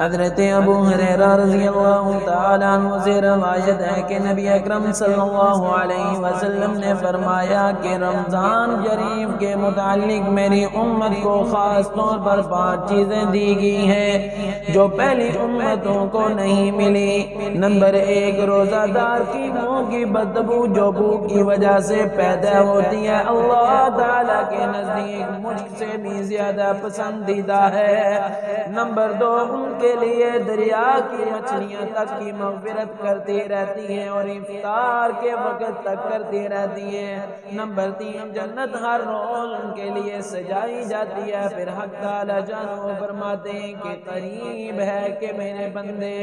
حضرت ابو ہریرہ رضی اللہ تعالیٰ عنہ سے روایت ہے کہ نبی اکرم صلی اللہ علیہ وسلم نے فرمایا کہ رمضان شریف کے متعلق میری امت کو خاص طور پر 5 چیزیں دی گئی ہیں جو پہلی امتوں کو نہیں ملی۔ نمبر 1، روزہ دار کی منہ کی بدبو جو بھوک کی وجہ سے پیدا ہوتی ہے اللہ تعالیٰ کے نزدیک مجھ سے بھی زیادہ پسندیدہ ہے۔ نمبر 2، ان کے لیے دریا کی مچھلیاں تک کی مغفرت کرتی رہتی ہیں اور افطار کے وقت تک کرتی رہتی ہیں۔ نمبر 3، جنت ہر روز ان کے لیے سجائی جاتی ہے۔ پھر حق تعالی جانو فرماتے ہیں کہ قریب ہے کہ میرے بندے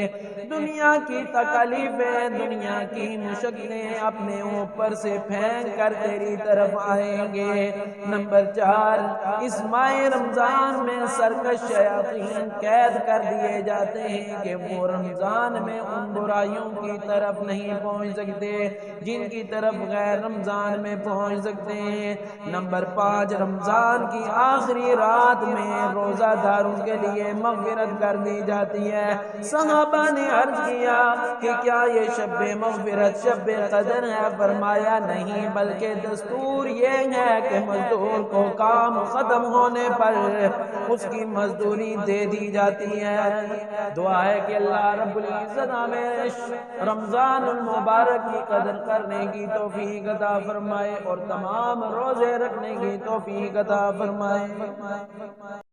دنیا کی تکالیفیں، دنیا کی مشقتیں اپنے اوپر سے پھینک کر تیری طرف آئیں گے۔ نمبر 4، اس ماہ رمضان میں سرکش شیاطین قید کر دیے جاتے ہیں کہ وہ رمضان میں ان برائیوں کی طرف نہیں پہنچ سکتے جن کی طرف غیر رمضان میں پہنچ سکتے ہیں۔ نمبر 5، رمضان کی آخری رات میں روزہ داروں کے لیے مغفرت کر دی جاتی ہے۔ صحابہ نے عرض کیا کہ کیا یہ شب مغفرت شب قدر ہے؟ فرمایا نہیں، بلکہ دستور یہ ہے کہ مزدور کو کام ختم ہونے پر اس کی مزدوری دے دی جاتی ہے۔ دعا ہے کہ اللہ رب العزت ہمیں رمضان المبارک کی قدر کرنے کی توفیق عطا فرمائے اور تمام روزے رکھنے کی توفیق عطا فرمائے۔